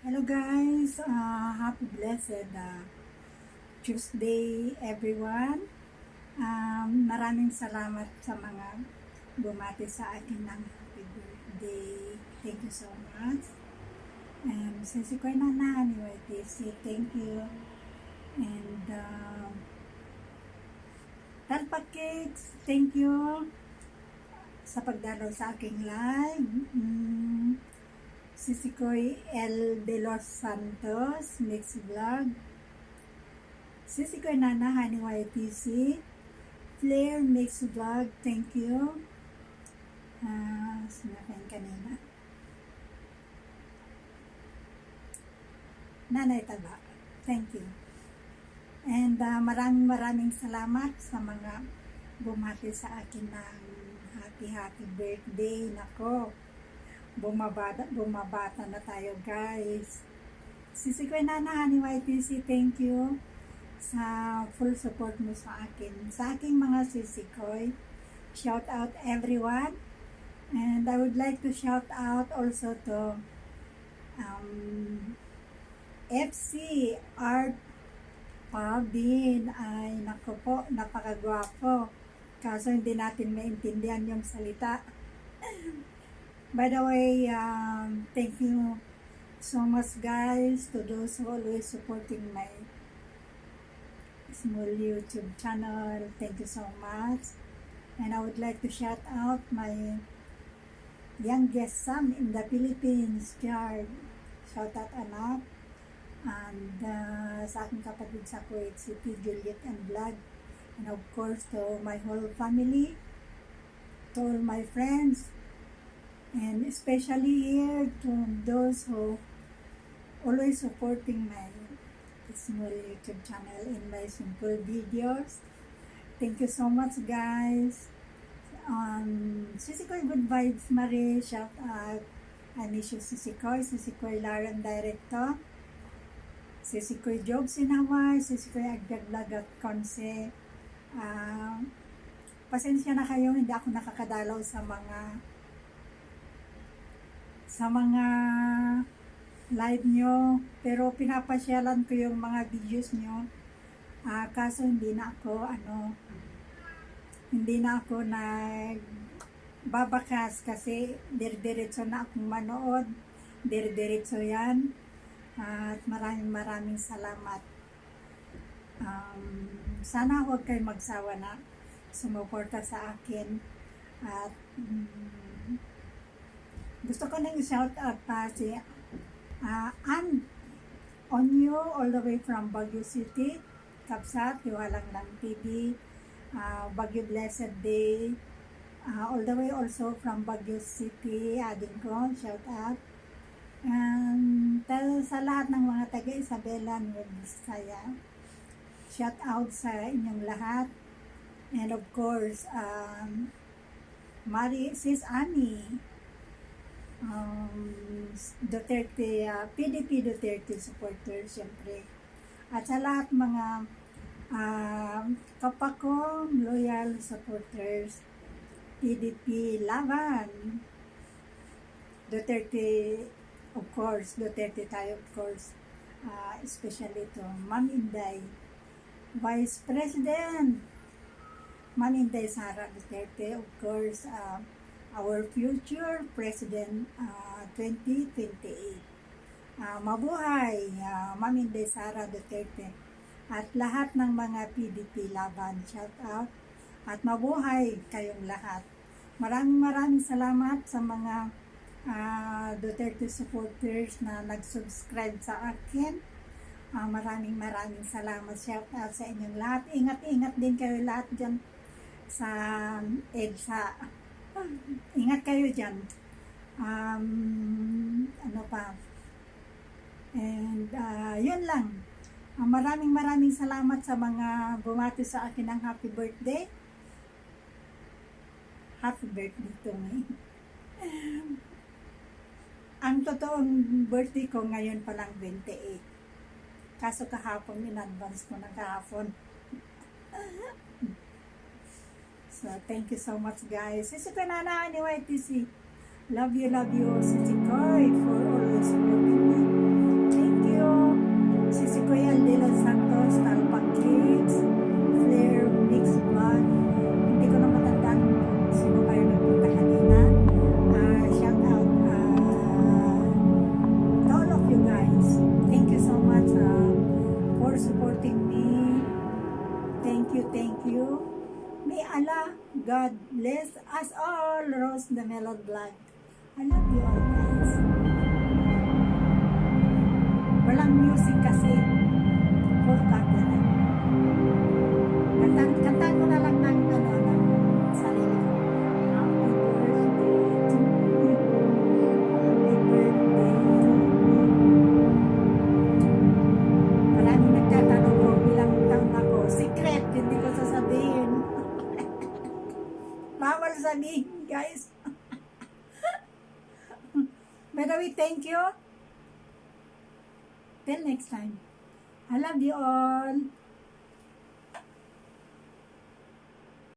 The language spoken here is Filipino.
Hello guys, happy blessed Tuesday everyone. Maraming salamat sa mga bumati sa akin ng happy birthday. Thank you so much. And sisi ko na anyway, thank you. And Talpak Cakes, thank you sa pagdalaw sa aking live. Sisikoy L. De Los Santos, Mix Vlog. Sisikoy Nana, Honey YTC. Flair Mix Vlog, thank you. Sinabihan kanina. Nanay Taba, thank you. And maraming salamat sa mga bumati sa akin ng happy birthday. Nako, bumabata na tayo guys. Sisikoy Nana, Honey YTC, thank you sa full support mo sa akin. Sa aking mga sisikoy, shout out everyone. And I would like to shout out also to FC Art Pabin. Ay nako po, napakagwapo. Kaso hindi natin maintindihan yung salita. By the way, thank you so much guys to those who always supporting my small YouTube channel. Thank you so much. And I would like to shout out my youngest son in the Philippines, Gerard. Shout out anak. And sa aking kapatid sa Kuwait City, Juliet and Vlog. And of course to my whole family, to all my friends, and especially here to those who always supporting my small YouTube channel in my simple videos. Thank you so much guys. Sisikoy Good Vibes Marie, shout out. I miss you Sisikoy Lauren Director, Sisikoy Jobs in Hawaii, Sisikoy Agdag Vlog at Conce. Pasensya na kayo, hindi ako nakakadalaw sa mga live nyo, pero pinapasyalan ko yung mga videos nyo. Kaso hindi na ako nagbabakas kasi dire-diretso na akong manood. Dire-diretso yan. At maraming salamat. Sana huwag kayo magsawa na sumuporta sa akin. At gusto ko nang shout out pa si Ann Onyo all the way from Baguio City, Kapsat, Tiwalang Lang TV, Baguio Blessed Day, all the way also from Baguio City, adin ko, shout out. And sa lahat ng mga taga Isabela, Nueva Vizcaya, shout out sa inyong lahat. And of course, Sis Annie, Duterte, PDP Duterte supporters, siyempre. At sa lahat mga kapakong loyal supporters, PDP Laban, Duterte, of course, Duterte tayo, of course, especially to Ma'am Inday, Vice President Ma'am Inday Sara Duterte, of course, our future President 2028. Mabuhay, Ma'am Inday Sara Duterte. At lahat ng mga PDP Laban, shout out. At mabuhay kayong lahat. Maraming salamat sa mga Duterte supporters na nag-subscribe sa akin. Maraming salamat. Shout out sa inyong lahat. Ingat din kayo lahat dyan sa EDSA. Ingat kayo dyan. Ano pa? And yun lang. Maraming salamat sa mga bumati sa akin ng happy birthday. Happy birthday to me. Ang totoong birthday ko ngayon pa lang 28. Kaso kahapon, in advance ko na kahapon. So, thank you so much guys. Sisikoy Nana, Honey YTC. Love you, Sisikoy, for always supporting me. Kuya De Los Santos, Talpag Kids, Flair Mix Band. Hindi ko na matandaan kung sino kayo nagpunta kanina. Shout out to all of you guys. Thank you so much for supporting me. Thank you, thank you. May Allah, God bless us all. Rose the Melon Vlog. I love you all guys. Walang music kasi. Full copyright. Kantan ko na lang ng sarili ko. Happy birthday to you. Happy birthday to you. Maraming nagtatanong kung ilang taon ako. Secret, hindi ko sasabihin. Bawal sabihin, guys. By the way, thank you. Till next time. I love you all.